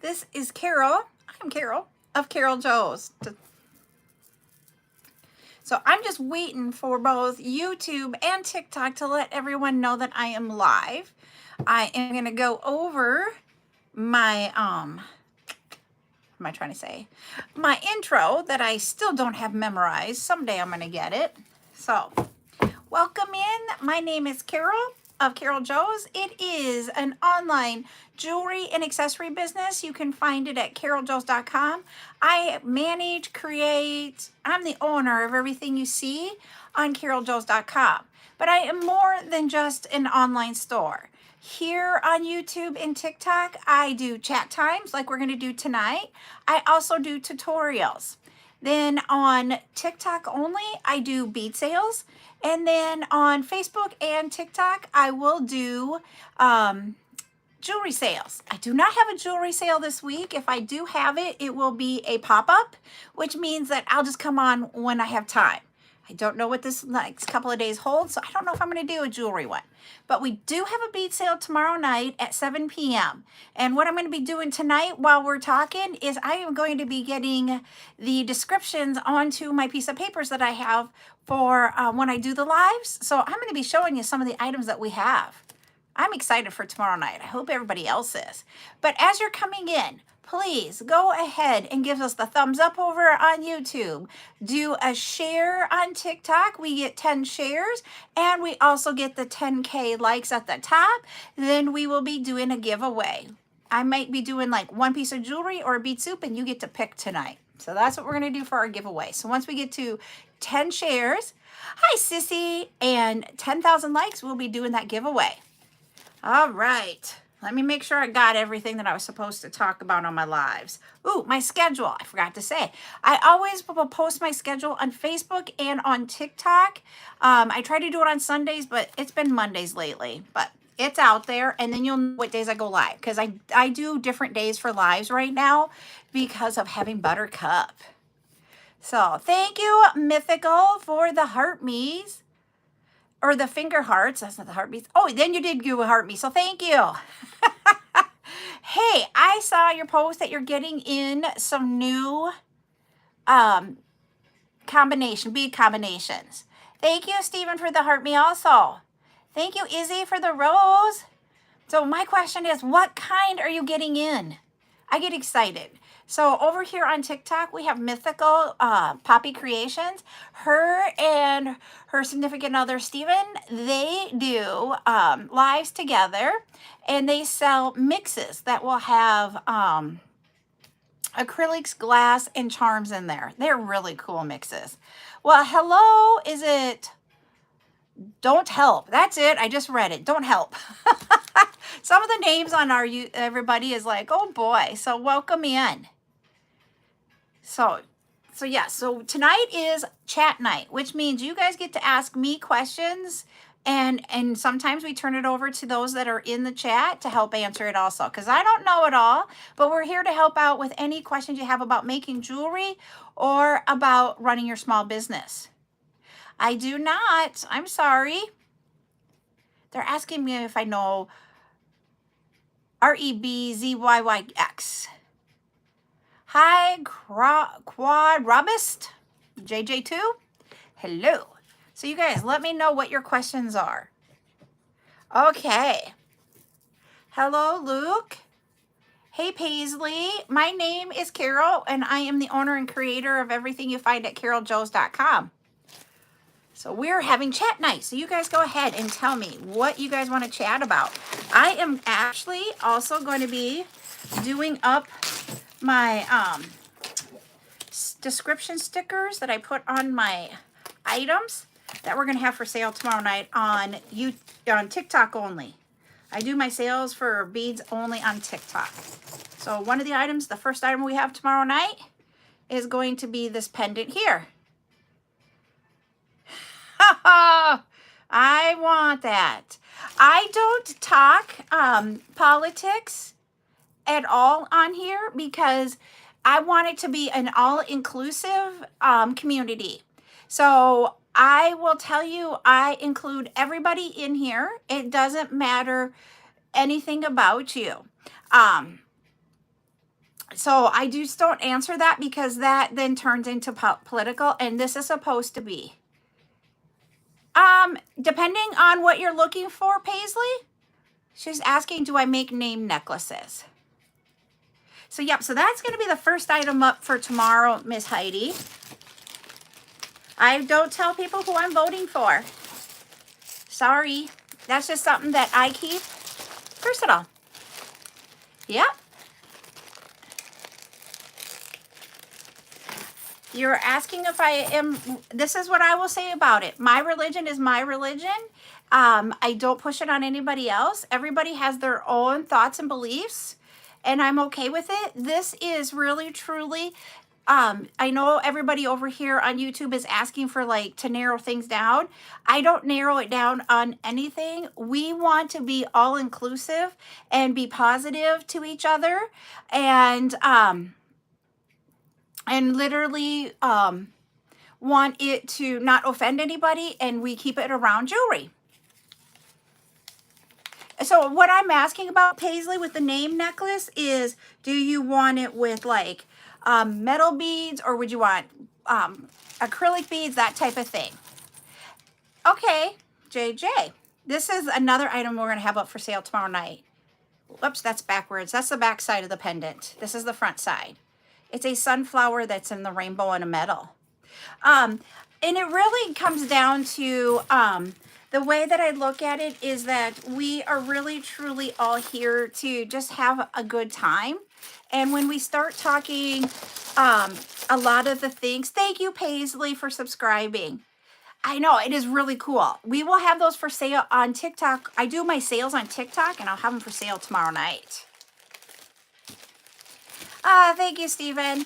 This is Carol. I'm Carol of CarolJo's. So I'm just waiting for both YouTube and TikTok to let everyone know that I am live. I am going to go over my, what am I trying to say? My intro that I still don't have memorized. Someday I'm going to get it. So welcome in. My name is Carol of CarolJo's. It is an online jewelry and accessory business. You can find it at CarolJo's.com. I manage, create, I'm the owner of everything you see on CarolJo's.com. But I am more than just an online store. Here on YouTube and TikTok, I do chat times like we're going to do tonight. I also do tutorials. Then on TikTok only, I do bead sales. And then on Facebook and TikTok, I will do jewelry sales. I do not have a jewelry sale this week. If I do have it, it will be a pop-up, which means that I'll just come on when I have time. I don't know what this next couple of days holds, so I don't know if I'm going to do a jewelry one. But we do have a bead sale tomorrow night at 7 p.m. And what I'm going to be doing tonight while we're talking is I am going to be getting the descriptions onto my piece of papers that I have for when I do the lives. So I'm going to be showing you some of the items that we have. I'm excited for tomorrow night. I hope everybody else is. But as you're coming in, please go ahead and give us the thumbs up over on YouTube. Do a share on TikTok. We get 10 shares and we also get the 10K likes at the top. Then we will be doing a giveaway. I might be doing like one piece of jewelry or a bead soup and you get to pick tonight. So that's what we're going to do for our giveaway. So once we get to 10 shares, hi Sissy, and 10,000 likes, we'll be doing that giveaway. All right. Let me make sure I got everything that I was supposed to talk about on my lives. Ooh, my schedule. I forgot to say. I always will post my schedule on Facebook and on TikTok. I try to do it on Sundays, but it's been Mondays lately. But it's out there, and then you'll know what days I go live. Because I do different days for lives right now because of having Buttercup. So thank you, Mythical, for the heart me's. Or the finger hearts. That's not the heartbeats. Oh, then you did do a heart me. So thank you. Hey, I saw your post that you're getting in some new bead combinations. Thank you, Stephen, for the heart me also. Thank you, Izzy, for the rose. So my question is, what kind are you getting in? I get excited. So over here on TikTok, we have Mythical Poppy Creations. Her and her significant other, Steven, they do lives together. And they sell mixes that will have acrylics, glass, and charms in there. They're really cool mixes. Well, hello, is it... Don't help. That's it. I just read it. Don't help. Some of the names on our everybody is like, oh boy. So welcome in. So yeah. So tonight is chat night, which means you guys get to ask me questions, and sometimes we turn it over to those that are in the chat to help answer it also, because I don't know it all, but we're here to help out with any questions you have about making jewelry or about running your small business. I do not. I'm sorry. They're asking me if I know REBZYYX. Hi, Quad Robust, JJ2. Hello. So you guys, let me know what your questions are. Okay. Hello, Luke. Hey, Paisley. My name is Carol, and I am the owner and creator of everything you find at CarolJo's.com. So we're having chat night. So you guys go ahead and tell me what you guys want to chat about. I am actually also going to be doing up my description stickers that I put on my items that we're going to have for sale tomorrow night on TikTok only. I do my sales for beads only on TikTok. So one of the items, the first item we have tomorrow night is going to be this pendant here. I want that. I don't talk politics at all on here because I want it to be an all-inclusive community. So I will tell you, I include everybody in here. It doesn't matter anything about you. So I just don't answer that because that then turns into political, and this is supposed to be. Depending on what you're looking for, Paisley, she's asking, do I make name necklaces? So, yep, so that's going to be the first item up for tomorrow, Miss Heidi. I don't tell people who I'm voting for. Sorry. That's just something that I keep personal. Yep. You're asking if I am, this is what I will say about it. My religion is my religion. I don't push it on anybody else. Everybody has their own thoughts and beliefs, and I'm okay with it. This is really, truly, I know everybody over here on YouTube is asking for like to narrow things down. I don't narrow it down on anything. We want to be all inclusive and be positive to each other, and literally want it to not offend anybody, and we keep it around jewelry. So what I'm asking about, Paisley, with the name necklace is, do you want it with like metal beads, or would you want acrylic beads, that type of thing? Okay, JJ, this is another item we're going to have up for sale tomorrow night. Whoops, that's backwards. That's the back side of the pendant. This is the front side. It's a sunflower that's in the rainbow and a metal. And it really comes down to the way that I look at it is that we are really, truly all here to just have a good time. And when we start talking a lot of the things, thank you, Paisley, for subscribing. I know, it is really cool. We will have those for sale on TikTok. I do my sales on TikTok, and I'll have them for sale tomorrow night. Thank you, Stephen.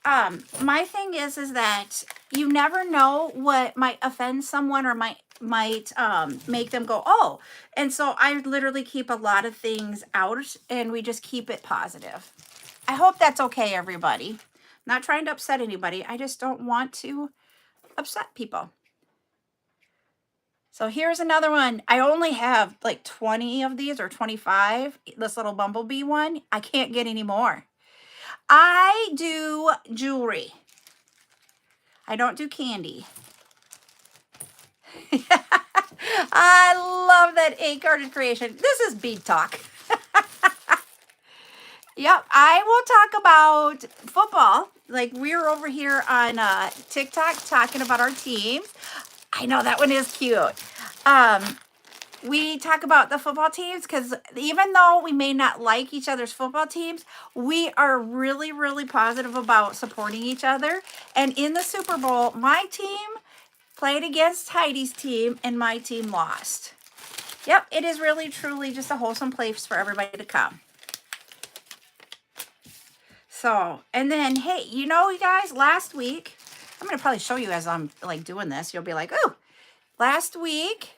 My thing is that you never know what might offend someone or might make them go, oh. And so I literally keep a lot of things out, and we just keep it positive. I hope that's okay, everybody. I'm not trying to upset anybody. I just don't want to upset people. So here's another one. I only have like 20 of these, or 25. This little bumblebee one. I can't get any more. I do jewelry. I don't do candy. I love that 8-carded creation. This is bead talk. Yep, I will talk about football. Like, we're over here on TikTok talking about our teams. I know, that one is cute. We talk about the football teams because even though we may not like each other's football teams, we are really, really positive about supporting each other. And in the Super Bowl, my team played against Heidi's team, and my team lost. Yep, it is really, truly just a wholesome place for everybody to come. So, and then, hey, you know, you guys, last week, I'm going to probably show you as I'm like doing this. You'll be like, oh, last week,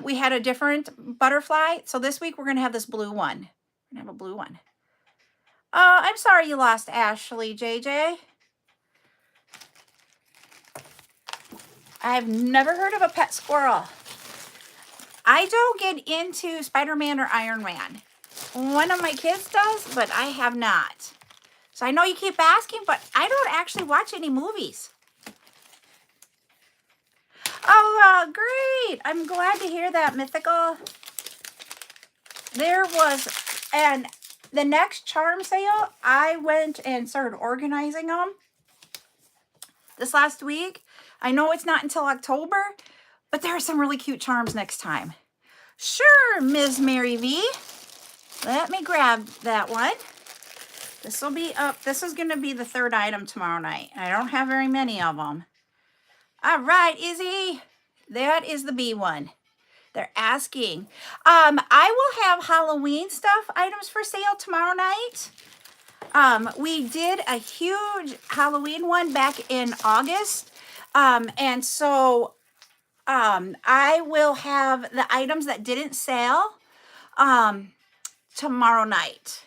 we had a different butterfly. So this week we're going to have this blue one. We're going to have a blue one. I'm sorry you lost, Ashley, JJ. I've never heard of a pet squirrel. I don't get into Spider-Man or Iron Man. One of my kids does, but I have not. So I know you keep asking, but I don't actually watch any movies. Oh, great. I'm glad to hear that, Mythical. There was, and the next charm sale, I went and started organizing them this last week. I know it's not until October, but there are some really cute charms next time. Sure, Ms. Mary V. Let me grab that one. This will be up. This is going to be the third item tomorrow night. I don't have very many of them. All right, Izzy. That is the B one. They're asking. I will have Halloween stuff items for sale tomorrow night. We did a huge Halloween one back in August. And so I will have the items that didn't sell tomorrow night.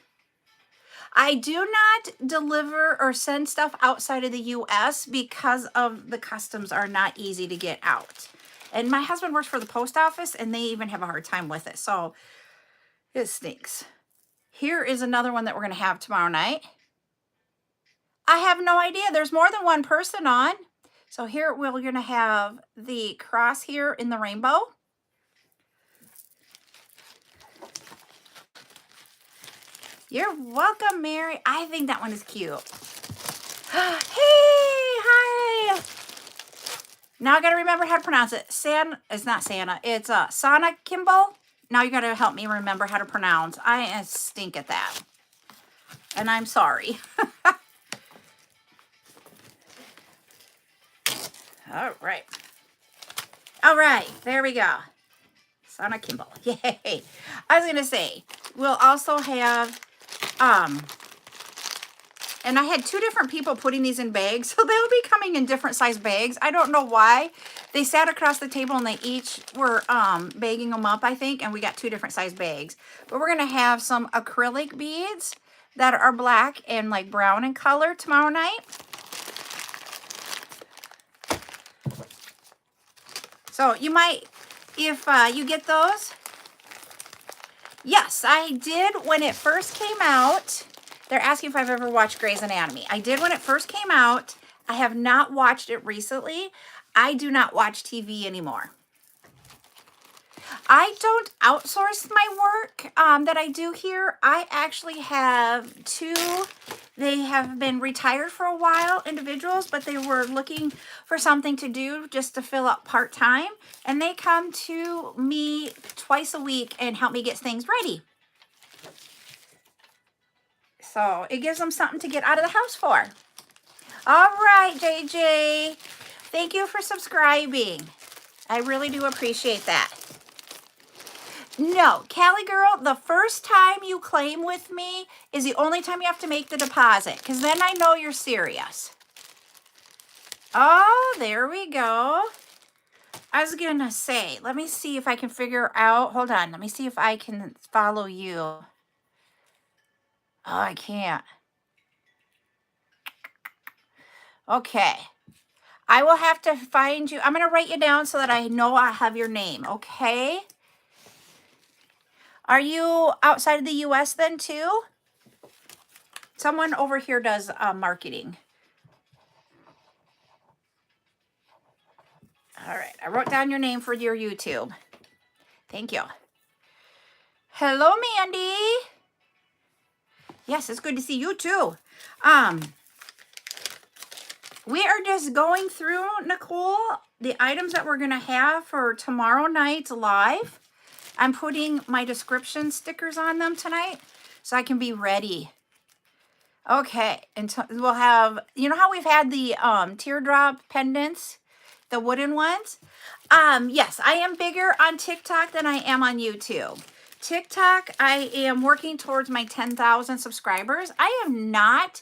I do not deliver or send stuff outside of the U.S. because of the customs are not easy to get out. And my husband works for the post office, and they even have a hard time with it. So it stinks. Here is another one that we're going to have tomorrow night. I have no idea. There's more than one person on. So here we're going to have the cross here in the rainbow. You're welcome, Mary. I think that one is cute. Hey, hi. Now I got to remember how to pronounce it. It's not Santa. It's Sana Kimball. Now you got to help me remember how to pronounce. I stink at that. And I'm sorry. All right. All right. There we go. Sana Kimball. Yay. I was going to say, we'll also have, and I had 2 different people putting these in bags, so they'll be coming in different size bags. I don't know why. They sat across the table and they each were bagging them up, I think, and we got 2 different size bags. But we're going to have some acrylic beads that are black and like brown in color tomorrow night. So you might, if you get those. Yes, I did when it first came out. They're asking if I've ever watched Grey's Anatomy. I did when it first came out. I have not watched it recently. I do not watch TV anymore. I don't outsource my work that I do here. I actually have 2. They have been retired for a while, individuals, but they were looking for something to do just to fill up part-time. And they come to me twice a week and help me get things ready. So it gives them something to get out of the house for. All right, JJ. Thank you for subscribing. I really do appreciate that. No, Callie girl, the first time you claim with me is the only time you have to make the deposit, because then I know you're serious. Oh, there we go. I was going to say, let me see if I can figure out. Hold on. Let me see if I can follow you. Oh, I can't. Okay. I will have to find you. I'm going to write you down so that I know I have your name. Okay. Are you outside of the U.S. then too? Someone over here does marketing. All right. I wrote down your name for your YouTube. Thank you. Hello, Mandy. Yes, it's good to see you too. We are just going through, Nicole, the items that we're going to have for tomorrow night's live. I'm putting my description stickers on them tonight so I can be ready. Okay, and we'll have, you know how we've had the teardrop pendants, the wooden ones? Yes, I am bigger on TikTok than I am on YouTube. TikTok, I am working towards my 10,000 subscribers. I am not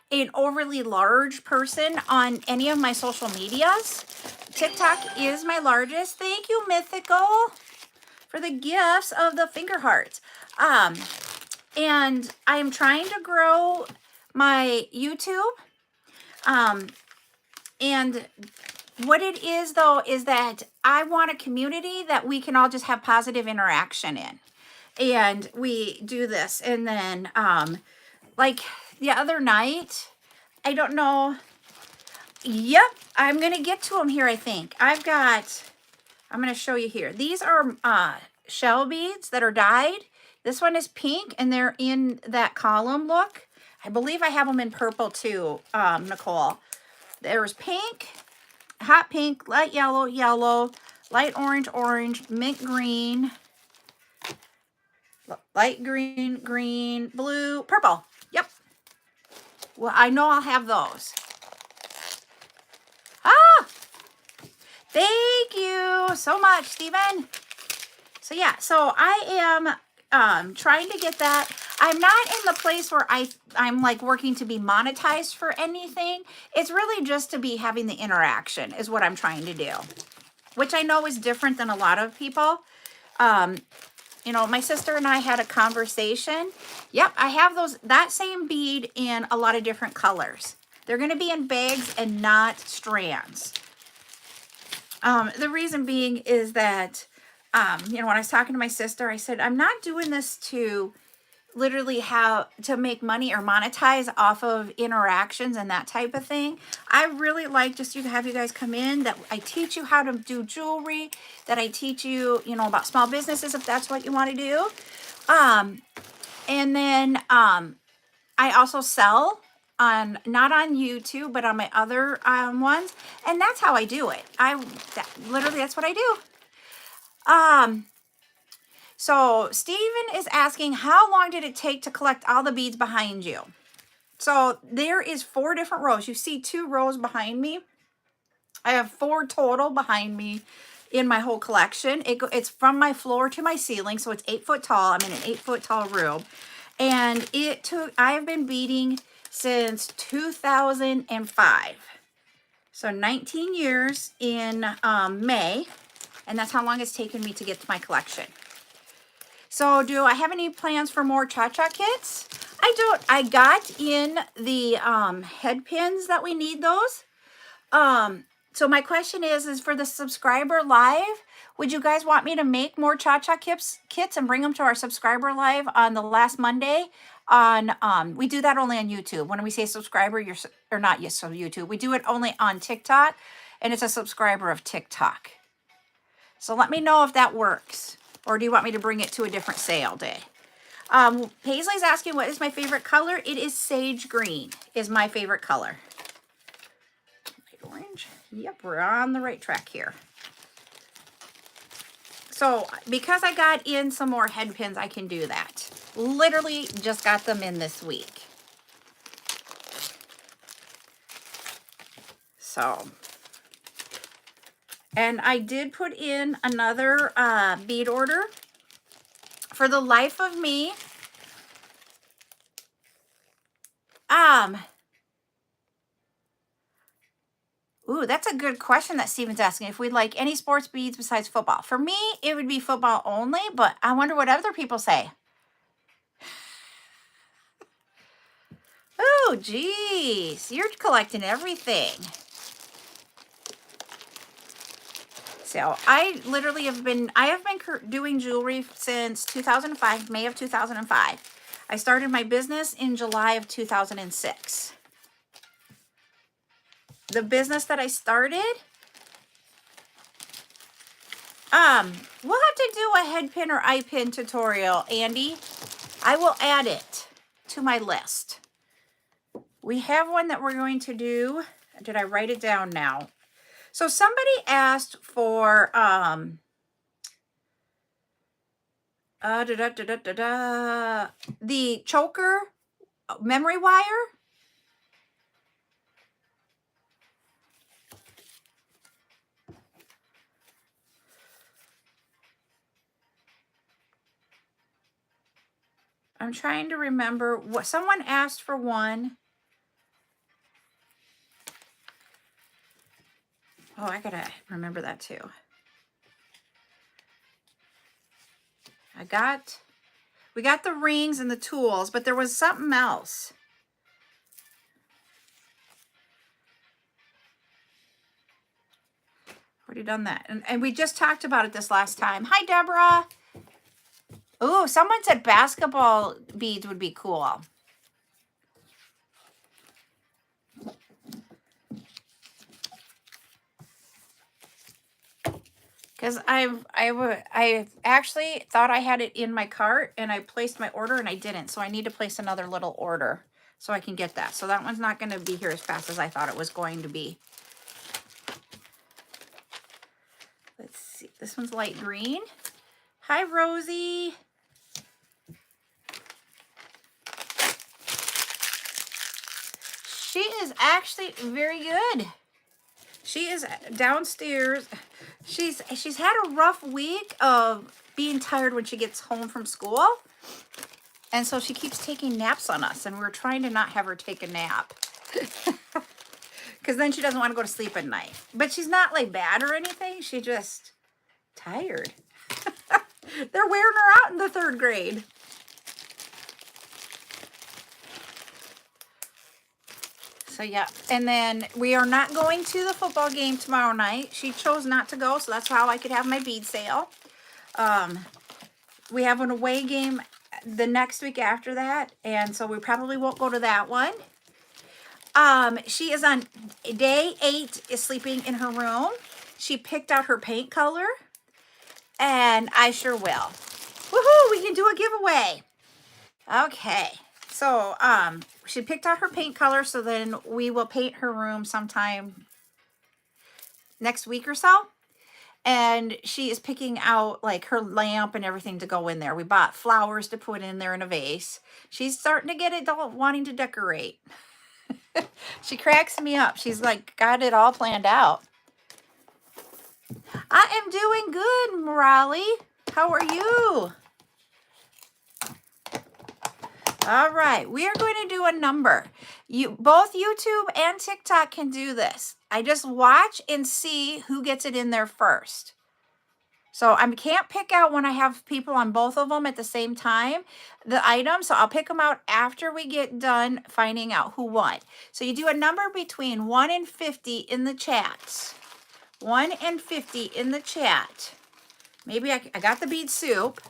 an overly large person on any of my social medias. TikTok is my largest. Thank you, Mythical, for the gifts of the finger hearts. And I am trying to grow my YouTube. And what it is, though, is that I want a community that we can all just have positive interaction in. And we do this. And then, like the other night, I don't know. Yep, I'm going to get to them here, I think. I'm going to show you here. These are shell beads that are dyed. This one is pink, and they're in that column look. I believe I have them in purple too, Nicole. There's pink, hot pink, light yellow, yellow, light orange, orange, mint green, light green, green, blue, purple. Yep. Well, I know I'll have those. Ah! Thank you so much, Stephen. So yeah, so I am trying to get that. I'm not in the place where I'm like working to be monetized for anything. It's really just to be having the interaction is what I'm trying to do, which I know is different than a lot of people. You know, my sister and I had a conversation. Yep, I have that same bead in a lot of different colors. They're going to be in bags and not strands. The reason being is that, you know, when I was talking to my sister, I said, I'm not doing this to literally how to make money or monetize off of interactions and that type of thing. I really like just to have you guys come in, that I teach you how to do jewelry, that I teach you, you know, about small businesses if that's what you want to do. And then I also sell on, not on YouTube, but on my other ones. And that's how I do it. Literally, that's what I do. So Steven is asking, how long did it take to collect all the beads behind you? So there is 4 different rows. You see 2 rows behind me. I have 4 total behind me in my whole collection. It's from my floor to my ceiling. So it's 8 foot tall. I'm in an 8 foot tall room. And I have been beading since 2005. So 19 years in May. And that's how long it's taken me to get to my collection. So do I have any plans for more cha-cha kits? I don't. I got in the head pins that we need those. So my question is for the subscriber live, would you guys want me to make more cha-cha kits and bring them to our subscriber live on the last Monday? We do that only on YouTube. When we say subscriber, or not, yes, so YouTube. We do it only on TikTok, and it's a subscriber of TikTok. So let me know if that works. Or do you want me to bring it to a different sale day? Paisley's asking, what is my favorite color? It is sage green is my favorite color. Orange. Yep, we're on the right track here. So because I got in some more head pins, I can do that. Literally just got them in this week. So, and I did put in another bead order. For the life of me, ooh, that's a good question that Steven's asking. If we'd like any sports beads besides football. For me, it would be football only, but I wonder what other people say. Oh, geez, you're collecting everything. So I literally have been doing jewelry since 2005, May of 2005. I started my business in July of 2006. The business that I started, we'll have to do a head pin or eye pin tutorial, Andy. I will add it to my list. We have one that we're going to do. Did I write it down now? So somebody asked for the choker memory wire. I'm trying to remember what someone asked for one. Oh, I gotta remember that too. We got the rings and the tools, but there was something else. Already done that. And we just talked about it this last time. Hi, Deborah. Oh, someone said basketball beads would be cool. Because I actually thought I had it in my cart and I placed my order and I didn't. So I need to place another little order so I can get that. So that one's not going to be here as fast as I thought it was going to be. Let's see. This one's light green. Hi, Rosie. She is actually very good. She is downstairs. She's had a rough week of being tired when she gets home from school. And so she keeps taking naps on us. And we're trying to not have her take a nap. Because then she doesn't want to go to sleep at night. But she's not like bad or anything. She's just tired. They're wearing her out in the 3rd grade. So yeah, and then we are not going to the football game tomorrow night. She chose not to go, so that's how I could have my bead sale. We have an away game the next week after that, and so we probably won't go to that one. She is on day 8, is sleeping in her room. She picked out her paint color, and I sure will. Woohoo, we can do a giveaway. Okay, so she picked out her paint color, so then we will paint her room sometime next week or so. And she is picking out like her lamp and everything to go in there. We bought flowers to put in there in a vase. She's starting to get it all wanting to decorate. She cracks me up. She's like got it all planned out. I am doing good, Morali. How are you? All right, we are going to do a number. Both YouTube and TikTok can do this. I just watch and see who gets it in there first. So I can't pick out when I have people on both of them at the same time, the items. So I'll pick them out after we get done finding out who won. So you do a number between 1 and 50 in the chat. 1 and 50 in the chat. Maybe I got the bead soup.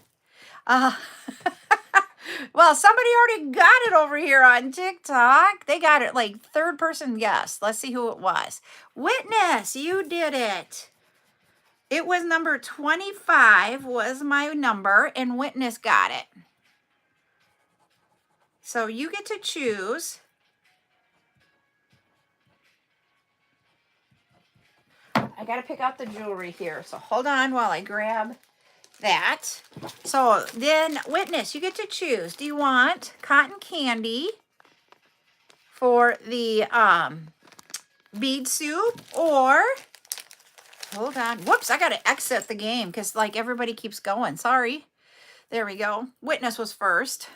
Well, somebody already got it over here on TikTok. They got it like third person guess. Let's see who it was. Witness, you did it. It was number 25 was my number, and Witness got it. So you get to choose. I got to pick out the jewelry here. So hold on while I grab that. So then, Witness, you get to choose. Do you want cotton candy for the bead soup, or hold on. Whoops, I got to exit the game because like everybody keeps going. Sorry. There we go. Witness was first.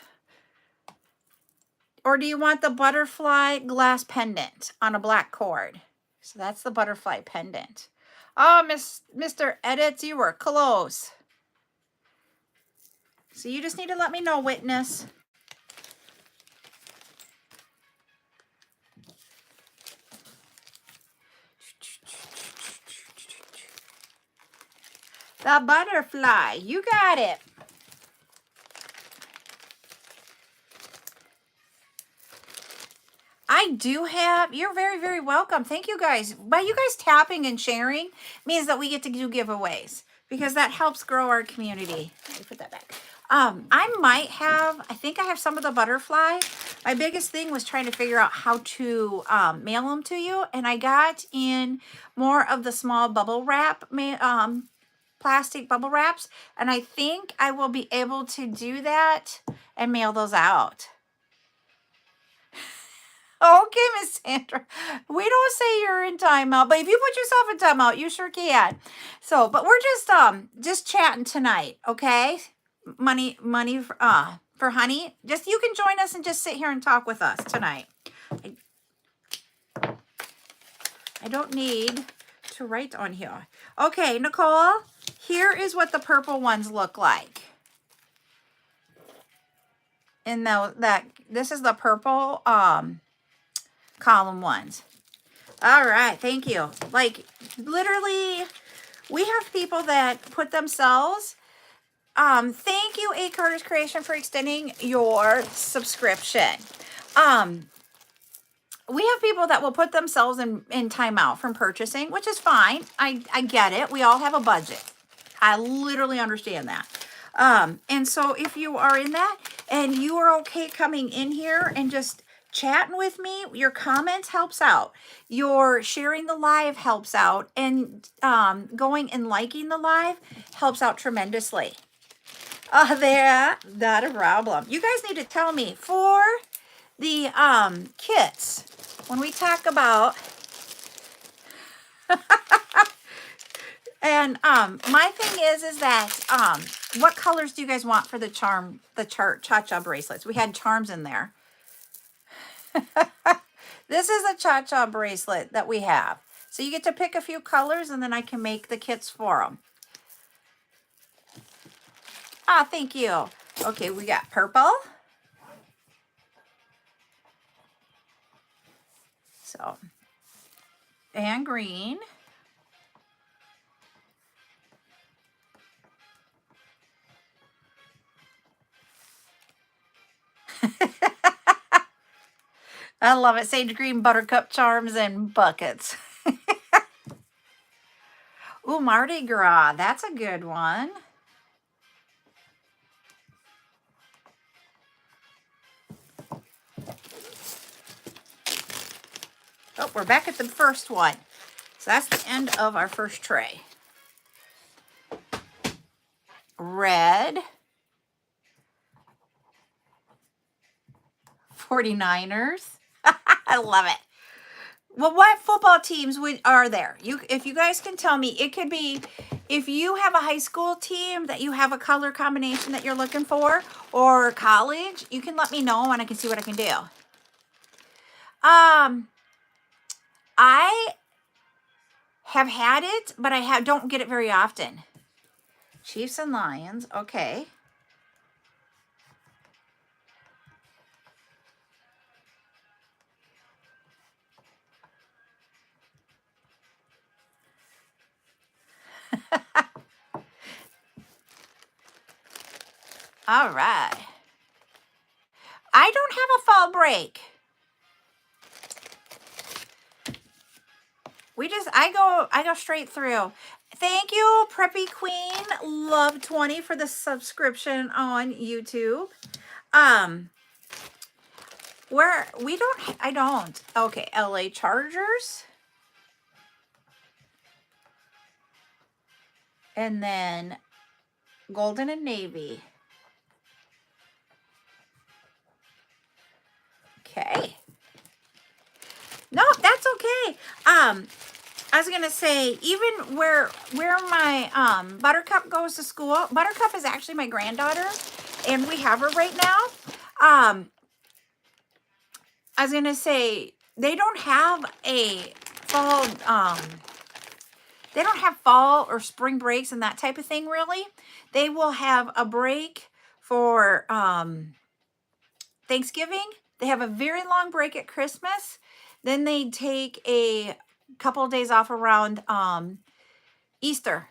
Or do you want the butterfly glass pendant on a black cord? So that's the butterfly pendant. Oh, Mr. Edits, you were close. So you just need to let me know, Witness. The butterfly. You got it. I do have, you're very, very welcome. Thank you guys. By you guys tapping and sharing means that we get to do giveaways because that helps grow our community. Let me put that back. I think I have some of the butterfly. My biggest thing was trying to figure out how to mail them to you. And I got in more of the small bubble wrap, plastic bubble wraps. And I think I will be able to do that and mail those out. Okay, Miss Sandra. We don't say you're in timeout, but if you put yourself in timeout, you sure can. So, but we're just chatting tonight, okay? Money for honey. Just you can join us and just sit here and talk with us tonight. I don't need to write on here. Okay, Nicole, here is what the purple ones look like. And this is the purple column ones. All right, thank you. Like literally, we have people that put themselves. Thank you, A. Carter's Creation, for extending your subscription. We have people that will put themselves in timeout from purchasing, which is fine. I get it. We all have a budget. I literally understand that. And so if you are in that and you are okay coming in here and just chatting with me, your comments helps out. Your sharing the live helps out. And going and liking the live helps out tremendously. There, not a problem. You guys need to tell me for the kits, when we talk about and my thing is that what colors do you guys want for the cha-cha bracelets? We had charms in there. This is a cha-cha bracelet that we have. So you get to pick a few colors and then I can make the kits for them. Ah, thank you. Okay, we got purple. So, and green. I love it. Sage green buttercup charms and buckets. Ooh, Mardi Gras. That's a good one. Oh, we're back at the first one. So that's the end of our first tray. Red. 49ers. I love it. Well, what football teams are there? If you guys can tell me, it could be if you have a high school team that you have a color combination that you're looking for, or college, you can let me know and I can see what I can do. I have had it, but I don't get it very often. Chiefs and Lions. Okay. All right. I don't have a fall break. I go straight through. Thank you, Preppy Queen Love 20 for the subscription on YouTube. I don't. Okay, LA Chargers. And then Golden and Navy. Okay. No, that's okay. I was gonna say, even where my Buttercup goes to school, Buttercup is actually my granddaughter, and we have her right now. I was gonna say, they don't have a fall, they don't have fall or spring breaks and that type of thing, really. They will have a break for Thanksgiving. They have a very long break at Christmas. Then they take a couple of days off around Easter.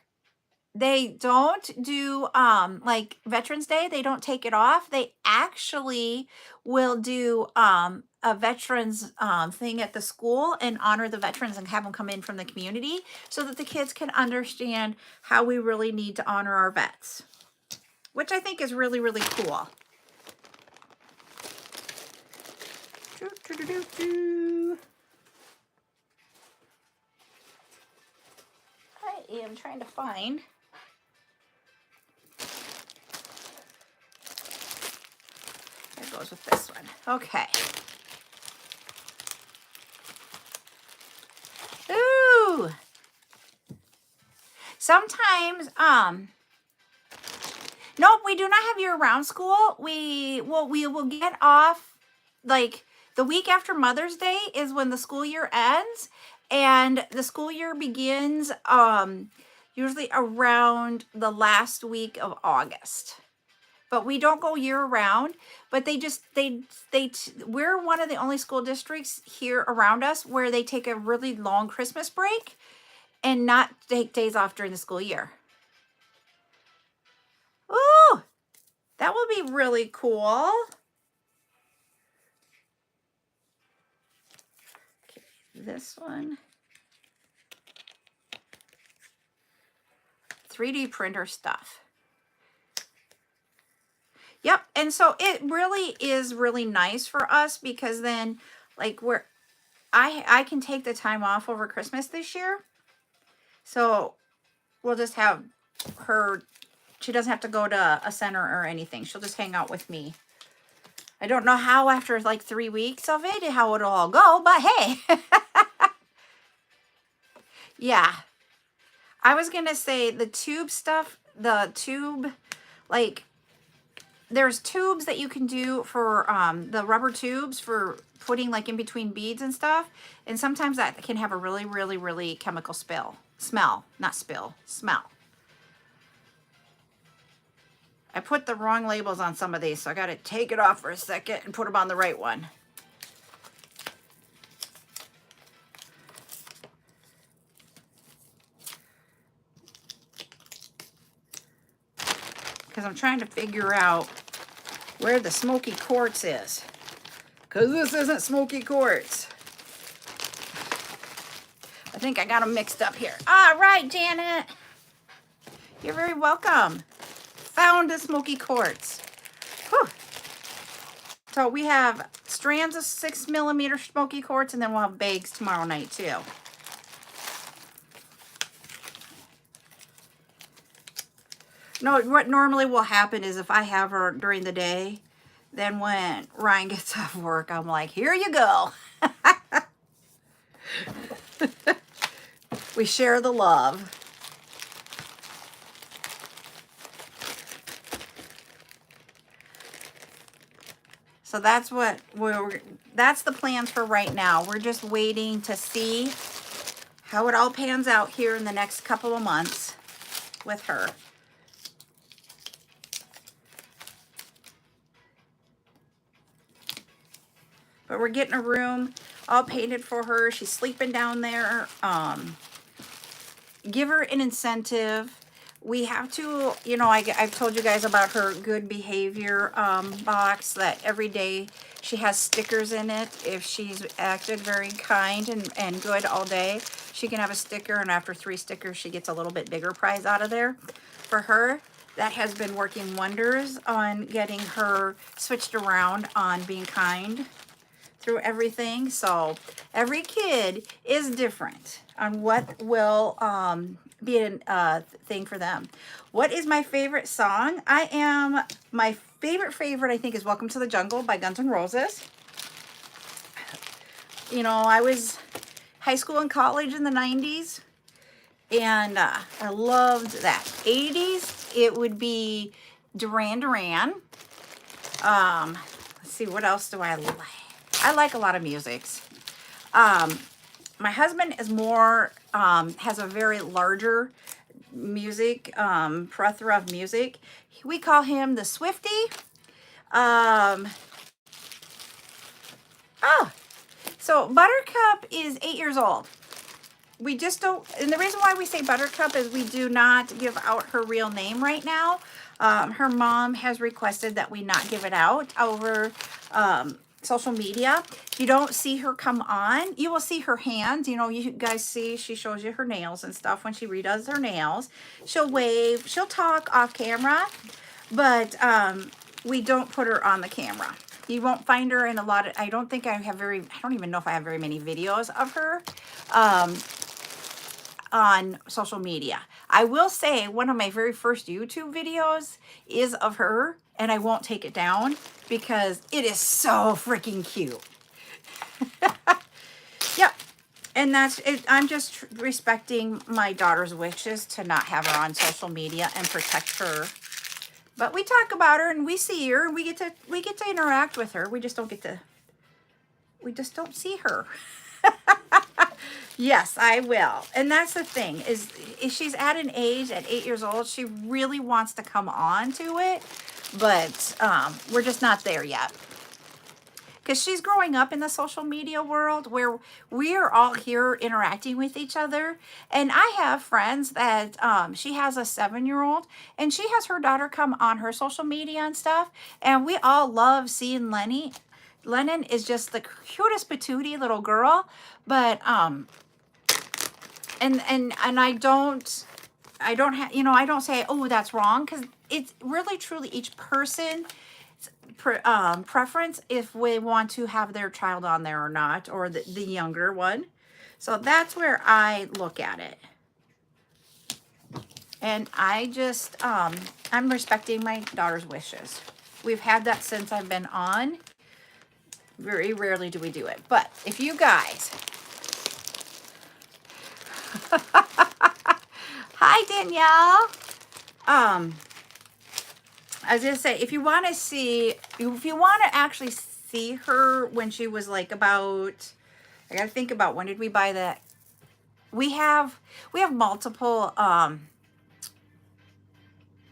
They don't do like Veterans Day. They don't take it off. They actually will do a veterans thing at the school and honor the veterans and have them come in from the community so that the kids can understand how we really need to honor our vets, which I think is really, really cool. I am trying to find. There goes with this one. Okay. Ooh. Sometimes, nope, we do not have year-round school. We will get off, like, the week after Mother's Day is when the school year ends, and the school year begins usually around the last week of August. But we don't go year round, but we're one of the only school districts here around us where they take a really long Christmas break and not take days off during the school year. Ooh, that will be really cool. Okay, this one. 3D printer stuff. Yep, and so it really is really nice for us because then, like, I can take the time off over Christmas this year. So we'll just have her, she doesn't have to go to a center or anything. She'll just hang out with me. I don't know how after like 3 weeks of it, how it'll all go, but hey. Yeah. I was going to say the tube stuff, like, there's tubes that you can do for the rubber tubes for putting like in between beads and stuff. And sometimes that can have a really, really, really chemical smell. I put the wrong labels on some of these, so I got to take it off for a second and put them on the right one. Because I'm trying to figure out where the smoky quartz is. because this isn't smoky quartz. I think I got them mixed up here. All right, Janet. You're very welcome. Found a smoky quartz. Whew. So we have strands of 6mm smoky quartz, and then we'll have bags tomorrow night too. No, what normally will happen is if I have her during the day, then when Ryan gets off work, I'm like, here you go. We share the love. So that's that's the plans for right now. We're just waiting to see how it all pans out here in the next couple of months with her. But we're getting a room all painted for her. She's sleeping down there. Give her an incentive. We have to, you know, I've told you guys about her good behavior box that every day she has stickers in it. If she's acted very kind and good all day, she can have a sticker, and after 3 stickers, she gets a little bit bigger prize out of there. For her, that has been working wonders on getting her switched around on being kind through everything. So every kid is different on what will be a thing for them. What is my favorite song? My favorite I think is Welcome to the Jungle by Guns N' Roses. You know, I was high school and college in the 90s, and I loved that. 80s, it would be Duran Duran. Let's see, what else do I like? I like a lot of musics. My husband is more, has a very larger music, plethora of music. We call him the Swiftie. So Buttercup is 8 years old. We just don't, and the reason why we say Buttercup is we do not give out her real name right now. Her mom has requested that we not give it out over social media. You don't see her come on. You will see her hands. You know, you guys see she shows you her nails and stuff when she redoes her nails. She'll wave. She'll talk off camera, but we don't put her on the camera. You won't find her in a lot of, I don't even know if I have very many videos of her on social media. I will say one of my very first YouTube videos is of her, and I won't take it down because it is so freaking cute. Yep. And that's it. I'm just respecting my daughter's wishes to not have her on social media and protect her. But we talk about her and we see her and we get to interact with her. We just don't see her. Yes, I will. And that's the thing is she's at an age at 8 years old, she really wants to come on to it, but we're just not there yet. Because she's growing up in the social media world where we are all here interacting with each other. And I have friends that she has a 7-year-old and she has her daughter come on her social media and stuff. And we all love seeing Lenny. Lennon is just the cutest patootie little girl. But and I don't say, oh, that's wrong, because it's really truly each person preference if we want to have their child on there or not, or the younger one. So that's where I look at it. And I just, I'm respecting my daughter's wishes. We've had that since I've been on. Very rarely do we do it. But if you guys... Hi, Danielle. I was going to say, if you want to actually see her when she was like about, I got to think about when did we buy that? We have multiple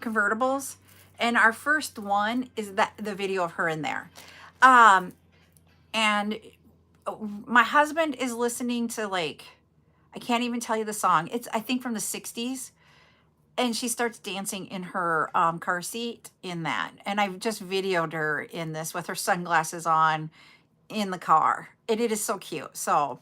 convertibles, and our first one is the video of her in there. And my husband is listening to, like, I can't even tell you the song. It's, I think, from the 60s. And she starts dancing in her car seat in that. And I've just videoed her in this with her sunglasses on in the car. And it is so cute. So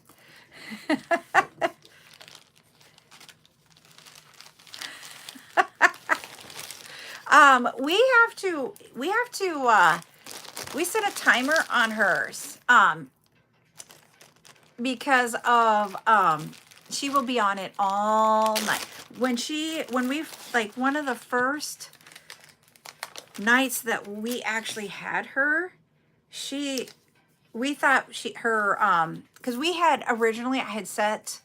we set a timer on hers because of she will be on it all night. When we like one of the first nights that we actually had her, we thought because we had originally, I had set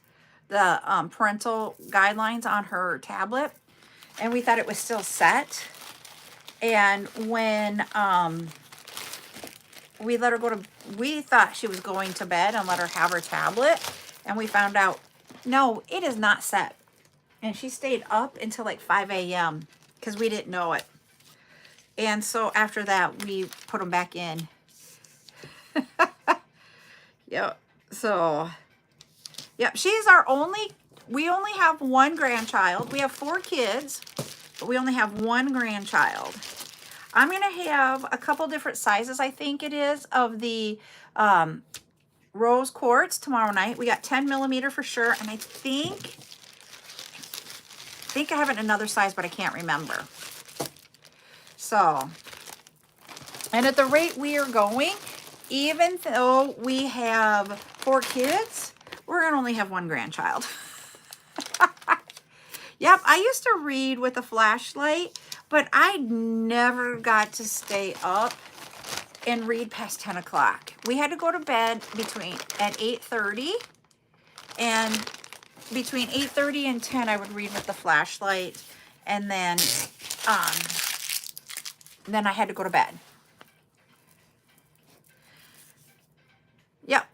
the parental guidelines on her tablet, and we thought it was still set. And when we let her go to, we thought she was going to bed and let her have her tablet, and we found out, no, it is not set. And she stayed up until like 5 a.m. because we didn't know it. And so after that, we put them back in. Yep. So, yep, she's we only have one grandchild. We have 4 kids, but we only have one grandchild. I'm going to have a couple different sizes, I think it is, of the rose quartz tomorrow night. We got 10 millimeter for sure, and I think I have it in another size, but I can't remember. So, and at the rate we are going, even though we have 4 kids, we're going to only have one grandchild. Yep, I used to read with a flashlight, but I never got to stay up and read past 10 o'clock. We had to go to bed at 8:30, and between 8:30 and 10, I would read with the flashlight, and then I had to go to bed. Yep,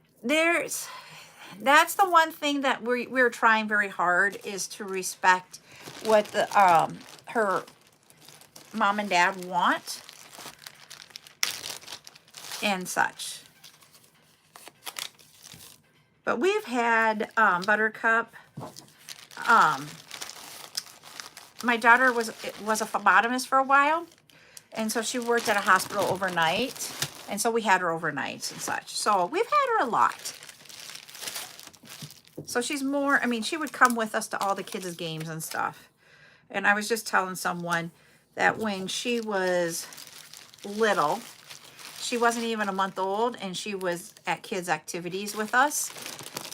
that's the one thing that we're trying very hard, is to respect what the her mom and dad want and such. But we've had Buttercup. My daughter was a phlebotomist for a while, and so she worked at a hospital overnight, and so we had her overnight and such. So we've had her a lot. So she's more, I mean, she would come with us to all the kids' games and stuff. And I was just telling someone that when she was little, she wasn't even a month old, and she was at kids' activities with us.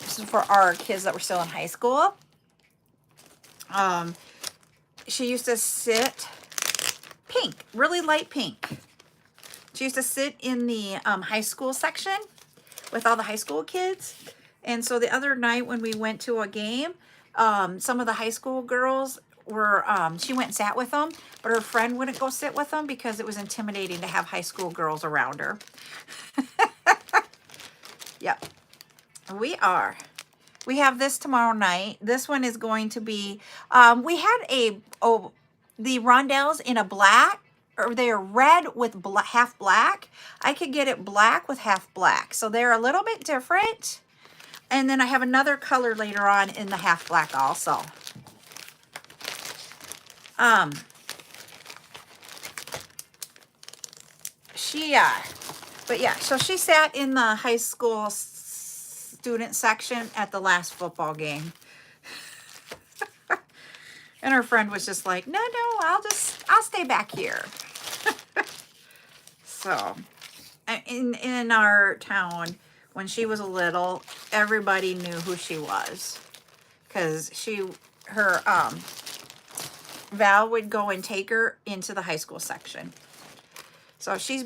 This is for our kids that were still in high school. She used to sit pink, really light pink. She used to sit in the high school section with all the high school kids. And so the other night when we went to a game, some of the high school girls were, she went and sat with them, but her friend wouldn't go sit with them because it was intimidating to have high school girls around her. Yep. We have this tomorrow night. This one is going to be, we had the rondelles in a black, or they're red with half black. I could get it black with half black. So they're a little bit different. And then I have another color later on in the half black also. But yeah, so she sat in the high school student section at the last football game. And her friend was just like, no, I'll stay back here. So, in our town, when she was little, everybody knew who she was, because Val would go and take her into the high school section. So she's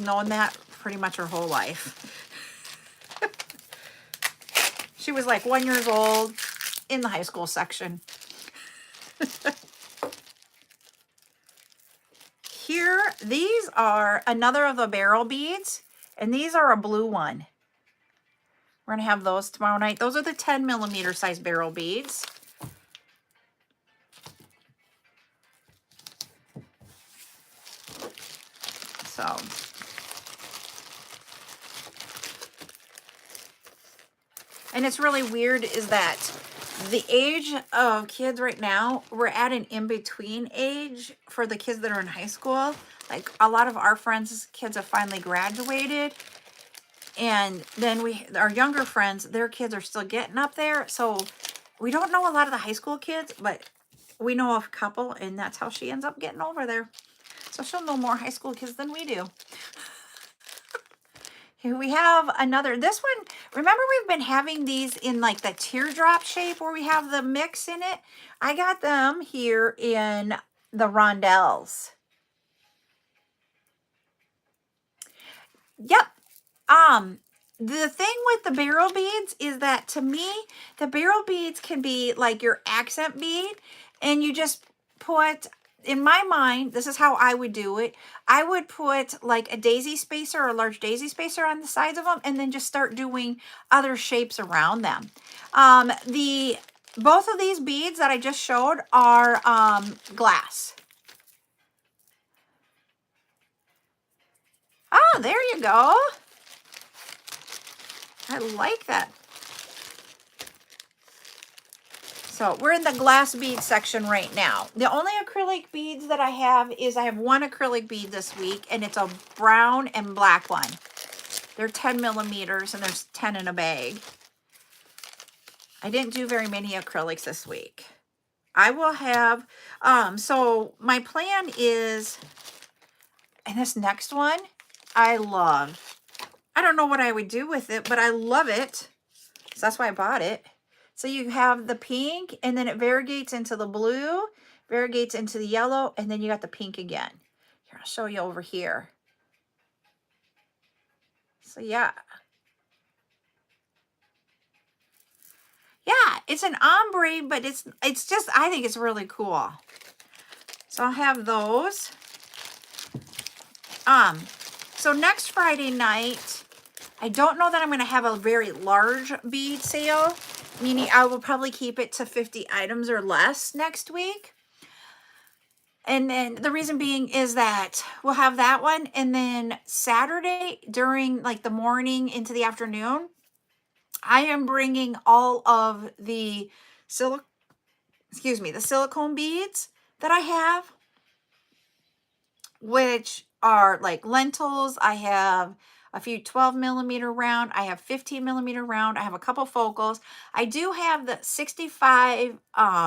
known that pretty much her whole life. She was like 1 year old in the high school section. Here, these are another of the barrel beads, and these are a blue one. We're going to have those tomorrow night. Those are the 10 millimeter size barrel beads. So, and it's really weird is that the age of kids right now, we're at an in-between age for the kids that are in high school. Like, a lot of our friends' kids have finally graduated, And then our younger friends, their kids are still getting up there. So we don't know a lot of the high school kids, but we know a couple, and that's how she ends up getting over there. So she'll know more high school kids than we do. Here we have another, this one, remember we've been having these in like the teardrop shape where we have the mix in it? I got them here in the rondelles. Yep. The thing with the barrel beads is that to me, the barrel beads can be like your accent bead, and you just put, in my mind, this is how I would do it. I would put like a daisy spacer or a large daisy spacer on the sides of them, and then just start doing other shapes around them. Both of these beads that I just showed are glass. Oh, there you go. I like that. So we're in the glass bead section right now. The only acrylic beads that I have is I have one acrylic bead this week, and it's a brown and black one. They're 10 millimeters, and there's 10 in a bag. I didn't do very many acrylics this week. I will have, so my plan is, and this next one, I love. I don't know what I would do with it, but I love it. So that's why I bought it. So you have the pink, and then it variegates into the blue, variegates into the yellow, and then you got the pink again. Here, I'll show you over here. So yeah. Yeah, it's an ombre, but it's just, I think it's really cool. So I'll have those. So next Friday night, I don't know that I'm going to have a very large bead sale, meaning I will probably keep it to 50 items or less next week. And then the reason being is that we'll have that one. And then Saturday during like the morning into the afternoon, I am bringing all of the silicone beads that I have, which are like lentils. I have a few 12 millimeter round. I have 15 millimeter round. I have a couple focals. I do have the 65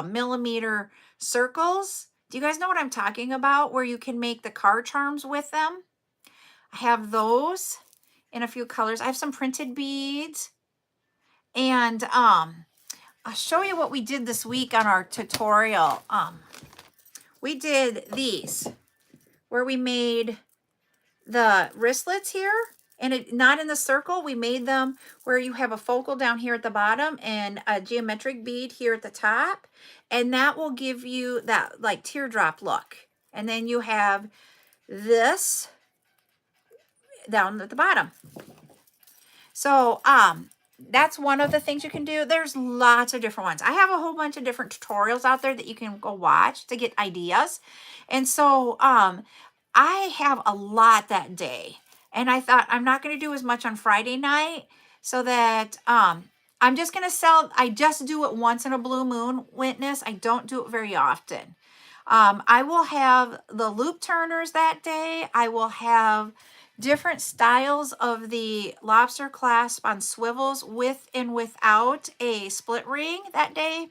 millimeter circles. Do you guys know what I'm talking about? Where you can make the car charms with them. I have those in a few colors. I have some printed beads. And I'll show you what we did this week on our tutorial. We did these where we made the wristlets here, and it not in the circle. We made them where you have a focal down here at the bottom and a geometric bead here at the top, and that will give you that like teardrop look. And then you have this down at the bottom. So that's one of the things you can do. There's lots of different ones. I have a whole bunch of different tutorials out there that you can go watch to get ideas. And so I have a lot that day, and I thought I'm not going to do as much on Friday night, so that I'm just going to sell. I just do it once in a blue moon, witness. I don't do it very often. I will have the loop turners that day. I will have different styles of the lobster clasp on swivels with and without a split ring that day.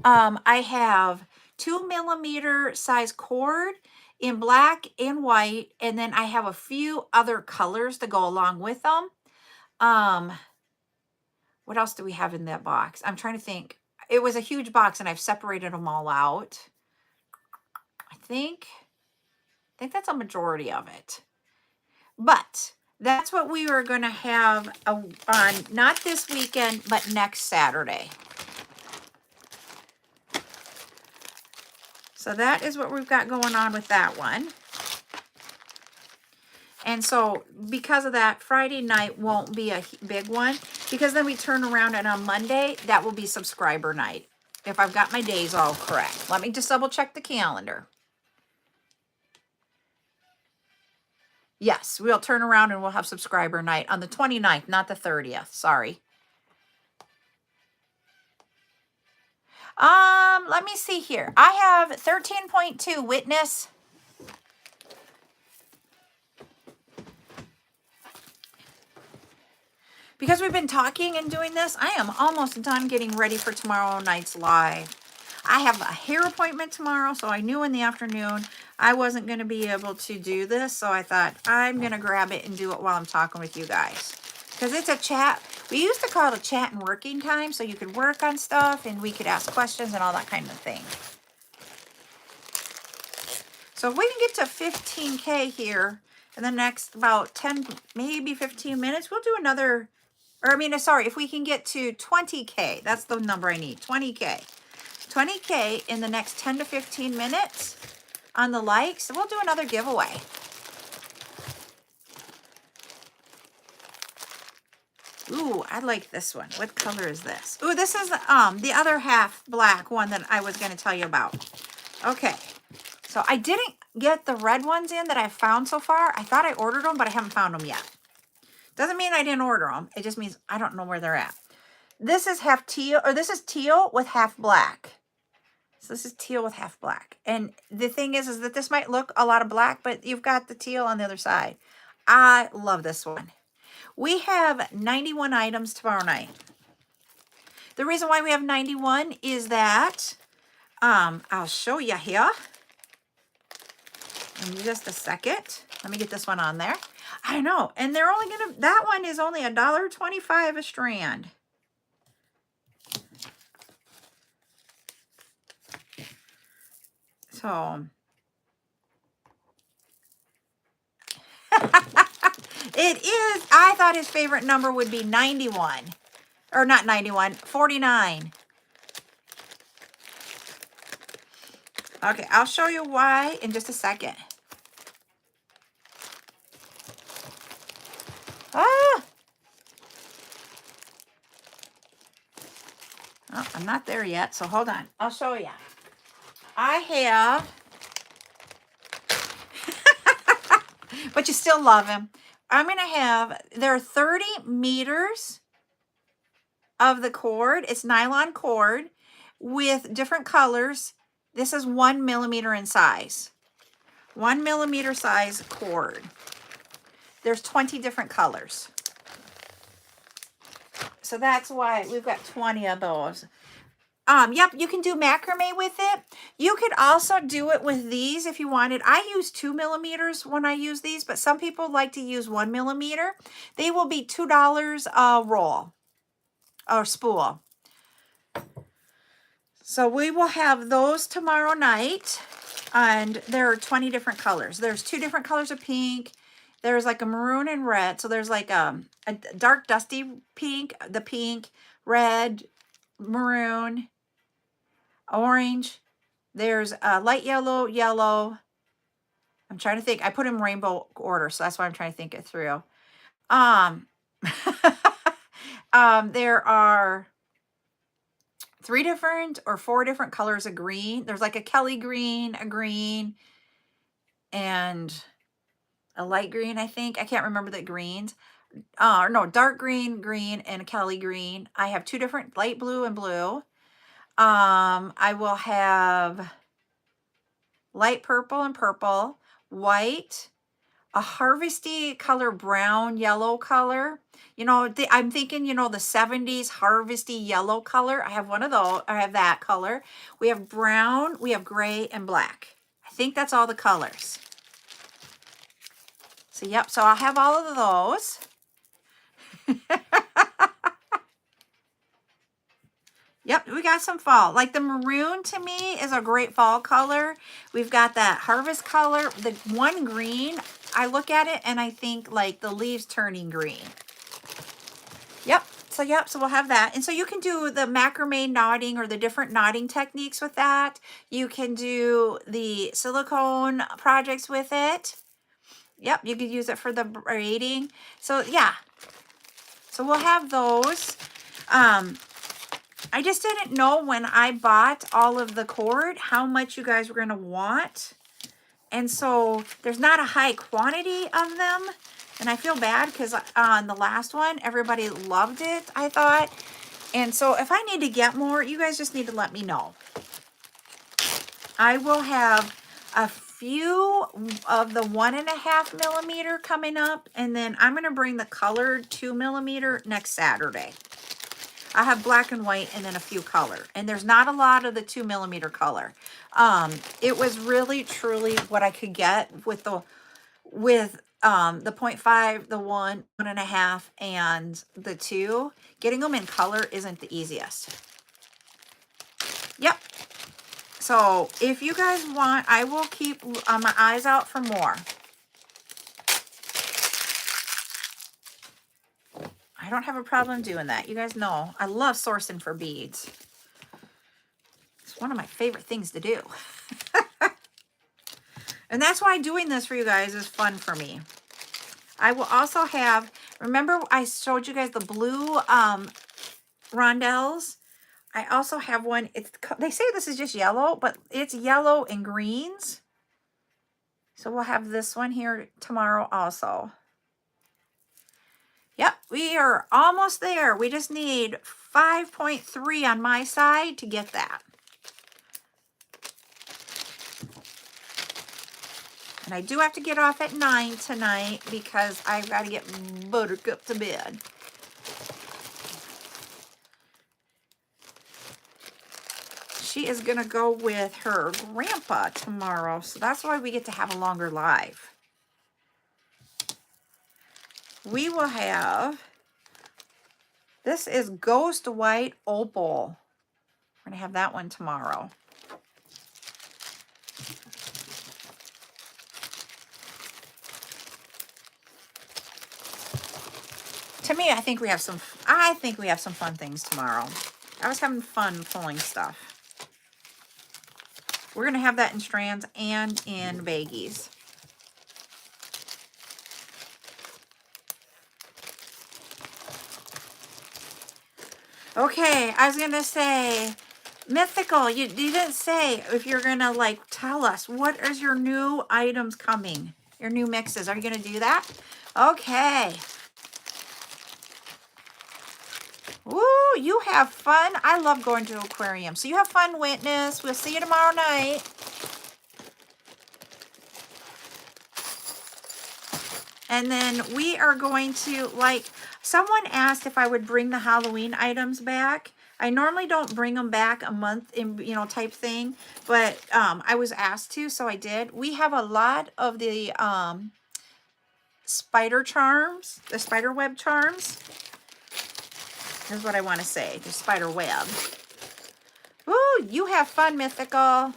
I have 2 millimeter size cord in black and white, and then I have a few other colors to go along with them. What else do we have in that box? I'm trying to think. It was a huge box, and I've separated them all out. I think that's a majority of it. But that's what we are going to have on, not this weekend, but next Saturday. So that is what we've got going on with that one. And so because of that, Friday night won't be a big one, because then we turn around and on Monday, that will be subscriber night, if I've got my days all correct. Let me just double check the calendar. Yes, we'll turn around and we'll have subscriber night on the 29th, not the 30th. Sorry. Let me see here. I have 13.2 witness. because we've been talking and doing this, I am almost done getting ready for tomorrow night's live. I have a hair appointment tomorrow, so I knew in the afternoon I wasn't going to be able to do this. So I thought I'm going to grab it and do it while I'm talking with you guys. Because it's a chat. We used to call it a chat and working time, so you could work on stuff and we could ask questions and all that kind of thing. So if we can get to 15K here in the next about 10, maybe 15 minutes, we'll do another, or I mean, sorry, if we can get to 20K, that's the number I need, 20K. 20K in the next 10 to 15 minutes on the likes, we'll do another giveaway. Ooh, I like this one. What color is this? Ooh, this is the other half black one that I was going to tell you about. Okay. So I didn't get the red ones in that I've found so far. I thought I ordered them, but I haven't found them yet. Doesn't mean I didn't order them. It just means I don't know where they're at. This is half teal, or this is teal with half black. So this is teal with half black. And the thing is that this might look a lot of black, but you've got the teal on the other side. I love this one. We have 91 items tomorrow night. The reason why we have 91 is that, I'll show you here. In just a second. Let me get this one on there. I know. And they're only going to, that one is only $1.25 a strand. So. It is, I thought his favorite number would be 91. Or not 91, 49. Okay, I'll show you why in just a second. Ah! Oh, I'm not there yet, so hold on. I'll show you. I have... but you still love him. I'm going to have... There are 30 meters of the cord. It's nylon cord with different colors. This is 1 millimeter in size. 1 millimeter size cord. There's 20 different colors. So that's why we've got 20 of those. Yep, you can do macrame with it. You could also do it with these if you wanted. I use 2 millimeters when I use these, but some people like to use 1 millimeter. They will be $2 a roll or spool. So we will have those tomorrow night, and there are 20 different colors. There's 2 different colors of pink. There's like a maroon and red. So there's like a dark dusty pink, the pink, red, maroon, orange. There's a light yellow, yellow. I'm trying to think. I put them in rainbow order, so that's why I'm trying to think it through. There are 3 different or 4 different colors of green. There's like a Kelly green, a green, and a light green, I think. I can't remember the greens. No, dark green, green, and a Kelly green. I have 2 different, light blue and blue. I will have light purple and purple, white, a harvesty color, brown, yellow color. You know, I'm thinking, you know, the 70s harvesty yellow color. I have one of those. I have that color. We have brown, we have gray, and black. I think that's all the colors. So, yep. So I'll have all of those. Yep, we got some fall. Like the maroon to me is a great fall color. We've got that harvest color. The one green, I look at it and I think like the leaves turning green. Yep, so we'll have that. And so you can do the macrame knotting or the different knotting techniques with that. You can do the silicone projects with it. Yep, you could use it for the braiding. So yeah, so we'll have those. I just didn't know when I bought all of the cord how much you guys were going to want. And so there's not a high quantity of them. And I feel bad because on the last one, everybody loved it, I thought. And so if I need to get more, you guys just need to let me know. I will have few of the 1.5 millimeter coming up, and then I'm going to bring the colored 2 millimeter next Saturday. I have black and white and then a few color, and there's not a lot of the 2 millimeter color. It was really truly what I could get with the 0.5, the 1.5, and the 2. Getting them in color isn't the easiest. Yep. So if you guys want, I will keep my eyes out for more. I don't have a problem doing that. You guys know I love sourcing for beads. It's one of my favorite things to do. And that's why doing this for you guys is fun for me. I will also have, remember I showed you guys the blue rondelles? I also have one, they say this is just yellow, but it's yellow and greens. So we'll have this one here tomorrow also. Yep, we are almost there. We just need 5.3 on my side to get that. And I do have to get off at 9 tonight because I've got to get Buttercup to bed. She is going to go with her grandpa tomorrow, so that's why we get to have a longer live. We will have, this is Ghost White Opal. We're going to have that one tomorrow. To me, I think we have some fun things tomorrow. I was having fun pulling stuff. We're going to have that in strands and in baggies. Okay, I was going to say, Mythical, you didn't say if you're going to like tell us what is your new items coming, your new mixes. Are you going to do that? Okay. Woo, you have fun. I love going to the aquarium. So you have fun, Witness. We'll see you tomorrow night. And then we are going to, like, someone asked if I would bring the Halloween items back. I normally don't bring them back a month, type thing. But I was asked to, so I did. We have a lot of the spider charms, the spider web charms. Here's what I want to say, the spider web. Ooh, you have fun, Mythical.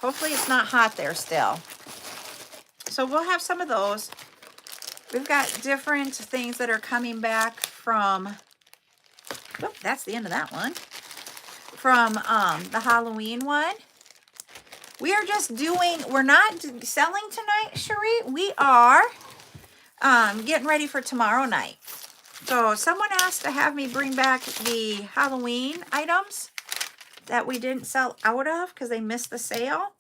Hopefully it's not hot there still. So we'll have some of those. We've got different things that are coming back from, oh, that's the end of that one. From the Halloween one. We are just doing, we're not selling tonight, Cherie. We are getting ready for tomorrow night. So someone asked to have me bring back the Halloween items that we didn't sell out of because they missed the sale.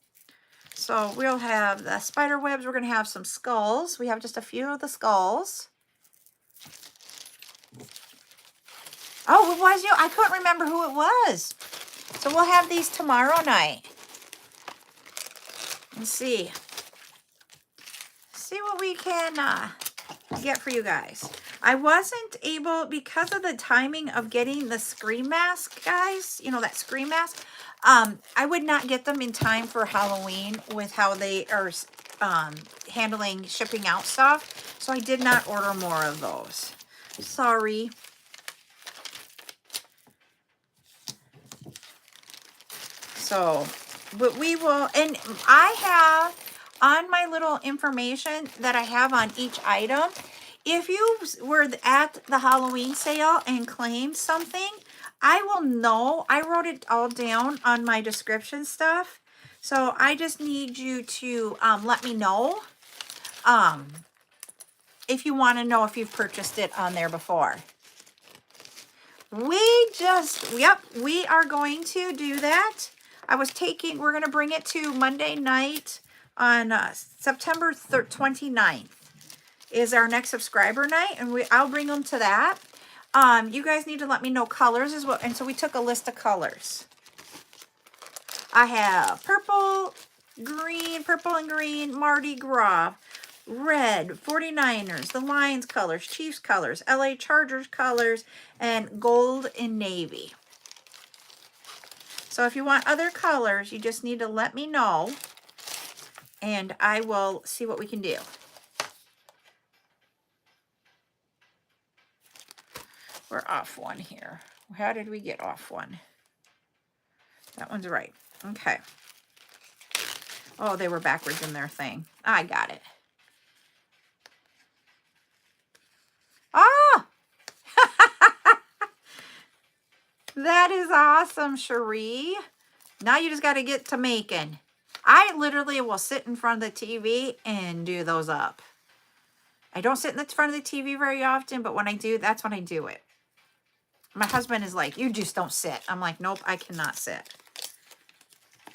So we'll have the spider webs. We're going to have some skulls. We have just a few of the skulls. Oh, it was you? I couldn't remember who it was. So we'll have these tomorrow night. Let's see. See what we can get for you guys. I wasn't able, because of the timing of getting the Scream Mask, guys, that Scream Mask, I would not get them in time for Halloween with how they are handling shipping out stuff. So I did not order more of those. Sorry. So, but we will, and I have on my little information that I have on each item, if you were at the Halloween sale and claimed something, I will know. I wrote it all down on my description stuff. So I just need you to let me know if you want to know if you've purchased it on there before. Yep, we are going to do that. We're going to bring it to Monday night on September 29th. Is our next subscriber night, and I'll bring them to that. You guys need to let me know colors as well. And so we took a list of colors. I have purple, green, purple and green, Mardi Gras, red, 49ers, the Lions colors, Chiefs colors, LA Chargers colors, and gold and navy. So if you want other colors, you just need to let me know, and I will see what we can do. We're off one here. How did we get off one? That one's right. Okay. Oh, they were backwards in their thing. I got it. Ah! That is awesome, Cherie. Now you just got to get to making. I literally will sit in front of the TV and do those up. I don't sit in the front of the TV very often, but when I do, that's when I do it. My husband is like, you just don't sit. I'm like, nope, I cannot sit.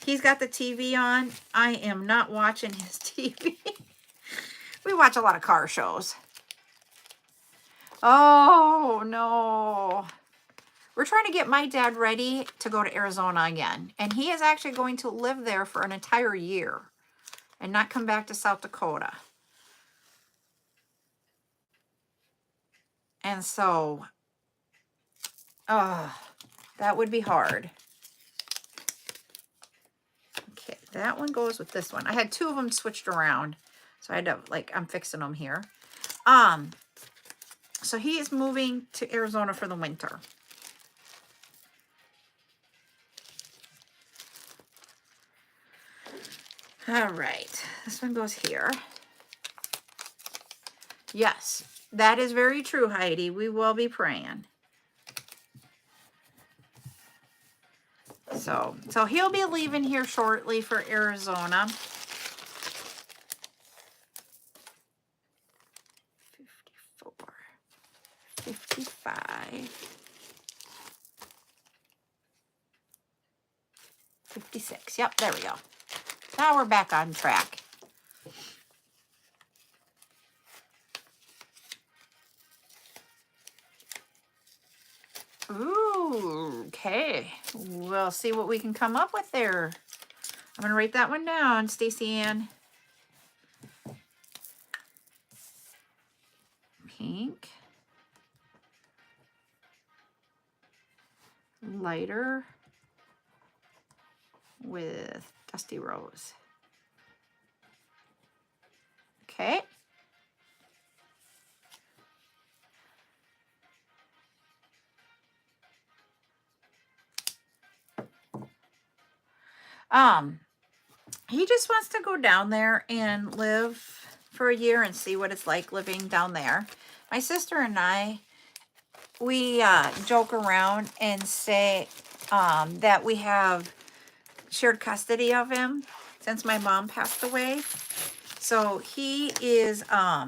He's got the TV on. I am not watching his TV. We watch a lot of car shows. Oh, no. We're trying to get my dad ready to go to Arizona again. And he is actually going to live there for an entire year and not come back to South Dakota. And so, that would be hard. Okay, that one goes with this one. I had two of them switched around. So I had to, like, I'm fixing them here. So he is moving to Arizona for the winter. All right, this one goes here. Yes, that is very true, Heidi. We will be praying. So he'll be leaving here shortly for Arizona. 54, 55, 56. Yep, there we go. Now we're back on track. Ooh, okay. We'll see what we can come up with there. I'm going to write that one down, Stacy Ann. Pink. Lighter with dusty rose. Okay. He just wants to go down there and live for a year and see what it's like living down there. My sister and I, we joke around and say that we have shared custody of him since my mom passed away. So he is, I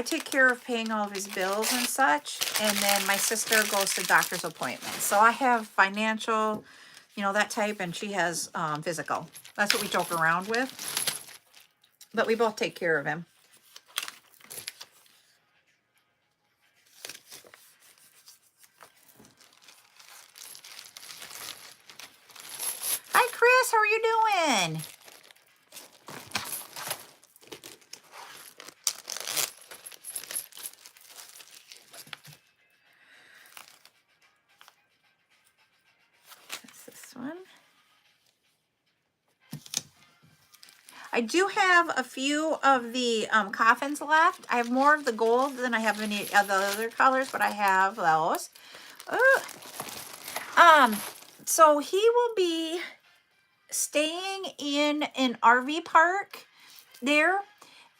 take care of paying all of his bills and such, and then my sister goes to doctor's appointments. So I have financial, that type, and she has physical. That's what we joke around with. But we both take care of him. Hi, Chris. How are you doing? That's this one. I do have a few of the coffins left. I have more of the gold than I have any of the other colors, but I have those. So he will be staying in an RV park there,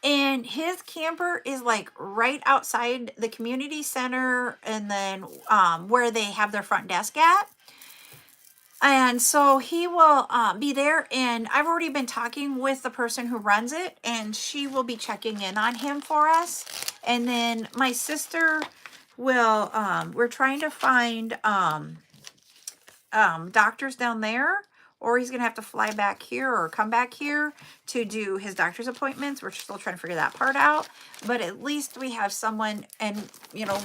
and his camper is like right outside the community center, and then where they have their front desk at. And so he will be there, and I've already been talking with the person who runs it, and she will be checking in on him for us. And then my sister will, we're trying to find doctors down there, or he's going to have to fly back here or come back here to do his doctor's appointments. We're still trying to figure that part out, but at least we have someone, and,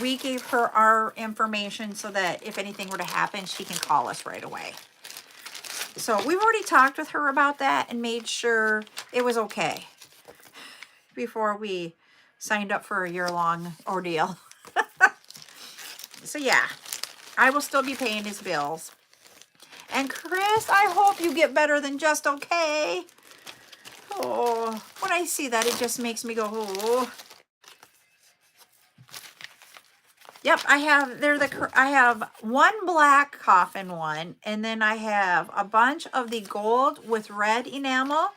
we gave her our information so that if anything were to happen, she can call us right away. So we've already talked with her about that and made sure it was okay before we signed up for a year-long ordeal. So yeah, I will still be paying his bills. And Chris, I hope you get better than just okay. Oh, when I see that, it just makes me go, oh. Yep, I have one black coffin one, and then I have a bunch of the gold with red enamel,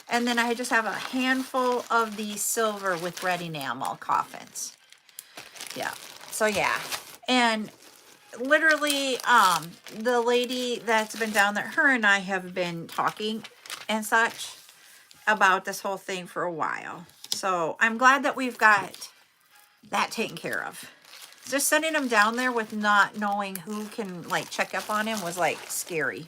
and then I just have a handful of the silver with red enamel coffins. Yeah. So yeah. And literally, the lady that's been down there, her and I have been talking and such about this whole thing for a while. So I'm glad that we've got that taken care of. Just sending him down there with not knowing who can like check up on him was like scary.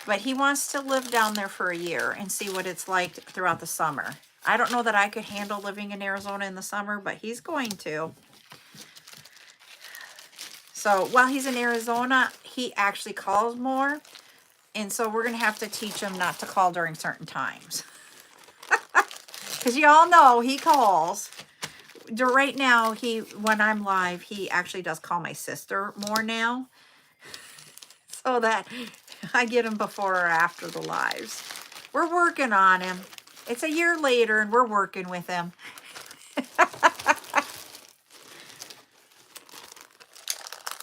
But he wants to live down there for a year and see what it's like throughout the summer. I don't know that I could handle living in Arizona in the summer, but he's going to. So while he's in Arizona, he actually calls more. And so we're going to have to teach him not to call during certain times. Because you all know he calls. Right now, when I'm live, he actually does call my sister more now. So that I get him before or after the lives. We're working on him. It's a year later and we're working with him.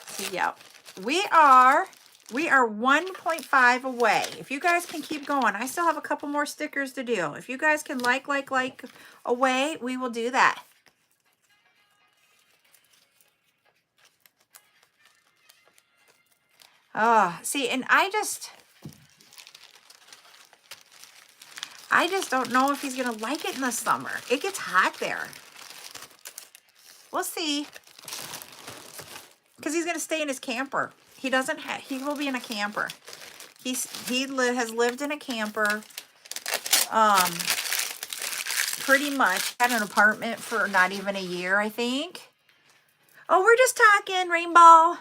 So yeah, we are 1.5 away. If you guys can keep going, I still have a couple more stickers to do. If you guys can like away, we will do that. Oh, see, and I just don't know if he's going to like it in the summer. It gets hot there. We'll see. Because he's going to stay in his camper. He will be in a camper. He has lived in a camper pretty much. Had an apartment for not even a year, I think. Oh, we're just talking, Rainbow.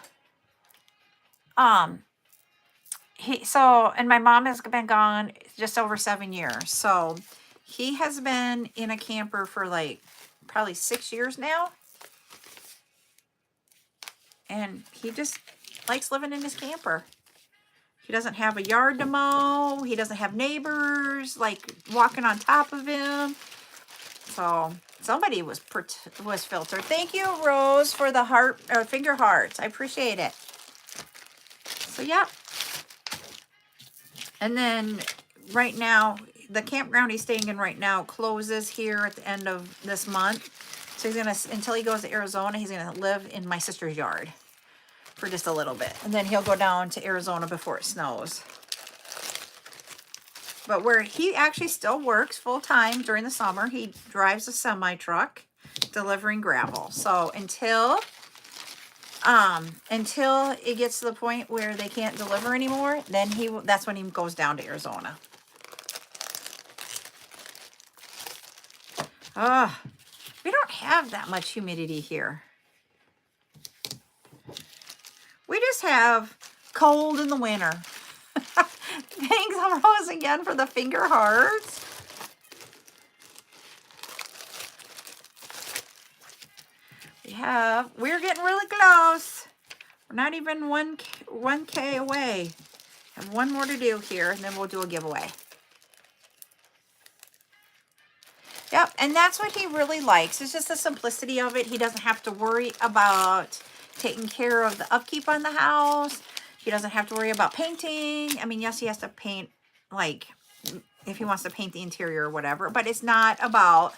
And my mom has been gone just over 7 years. So he has been in a camper for like probably 6 years now. And he just likes living in his camper. He doesn't have a yard to mow. He doesn't have neighbors like walking on top of him. So somebody was filtered. Thank you, Rose, for the heart or finger hearts. I appreciate it. So yeah. And then right now, the campground he's staying in right now closes here at the end of this month. So until he goes to Arizona, he's gonna live in my sister's yard for just a little bit. And then he'll go down to Arizona before it snows. But where he actually still works full time during the summer, he drives a semi truck delivering gravel. So until it gets to the point where they can't deliver anymore, then that's when he goes down to Arizona. We don't have that much humidity here. We just have cold in the winter. Thanks, Rose, again for the finger hearts. We're getting really close. We're not even 1K away. Have one more to do here, and then we'll do a giveaway. Yep, and that's what he really likes. It's just the simplicity of it. He doesn't have to worry about taking care of the upkeep on the house. He doesn't have to worry about painting. I mean, yes, he has to paint, like, if he wants to paint the interior or whatever, but it's not about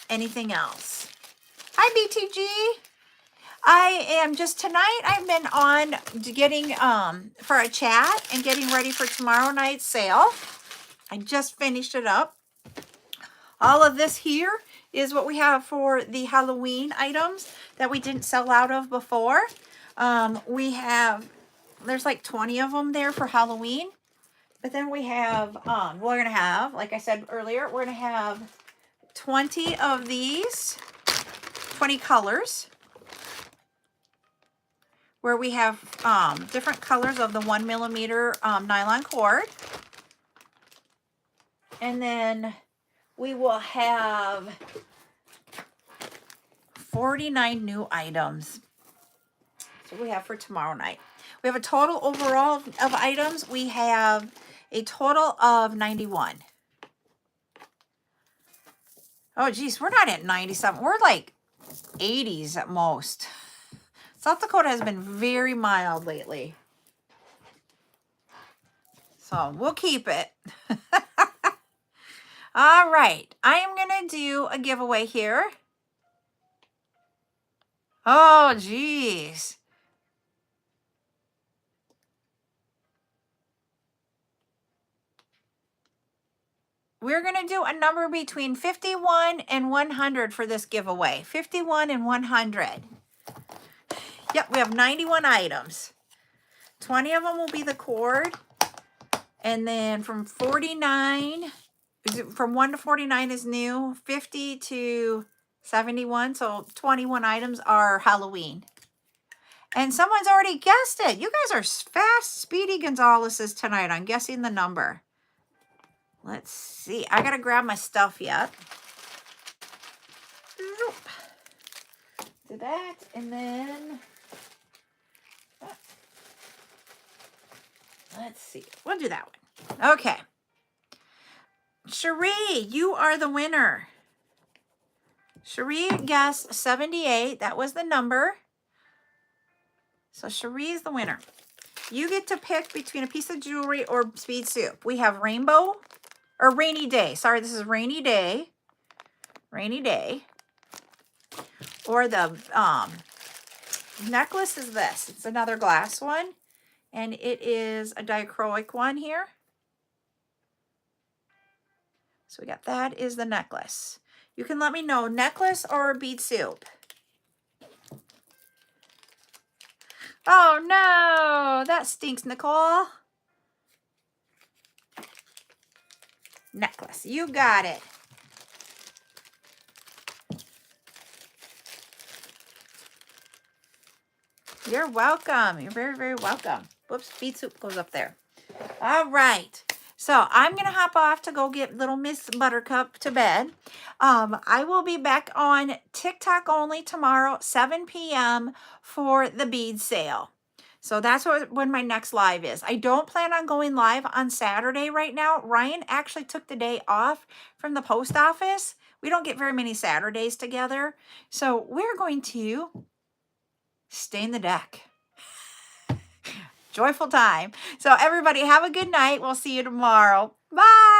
anything else. Hi, BTG. I am tonight I've been on getting, for a chat and getting ready for tomorrow night's sale. I just finished it up. All of this here is what we have for the Halloween items that we didn't sell out of before. There's like 20 of them there for Halloween. But then we have, we're going to have, like I said earlier, we're going to have 20 of these, 20 colors. where we have different colors of the 1 millimeter nylon cord. And then we will have 49 new items. That's what we have for tomorrow night. We have a total overall of items. We have a total of 91. Oh, geez, we're not at 97. We're like 80s at most. South Dakota has been very mild lately. So we'll keep it. All right. I am going to do a giveaway here. Oh, geez. We're going to do a number between 51 and 100 for this giveaway. 51 and 100. Yep, we have 91 items. 20 of them will be the cord. And then from 49, from 1 to 49 is new. 50 to 71, so 21 items are Halloween. And someone's already guessed it. You guys are fast, Speedy Gonzalez's tonight on guessing the number. Let's see. I got to grab my stuff yet. Do that, and then let's see. We'll do that one. Okay. Cherie, you are the winner. Cherie guessed 78. That was the number. So Cherie is the winner. You get to pick between a piece of jewelry or speed soup. We have rainbow or rainy day. Sorry, this is rainy day. Rainy day. Or the necklace is this. It's another glass one. And it is a dichroic one here. So we got that is the necklace. You can let me know, necklace or bead soup. Oh no, that stinks, Nicole. Necklace, you got it. You're welcome. You're very, very welcome. Whoops, bead soup goes up there. All right. So I'm going to hop off to go get little Miss Buttercup to bed. I will be back on TikTok only tomorrow, 7 p.m. for the bead sale. So that's when my next live is. I don't plan on going live on Saturday right now. Ryan actually took the day off from the post office. We don't get very many Saturdays together. So we're going to stay in the deck. Joyful time. So everybody have a good night. We'll see you tomorrow. Bye.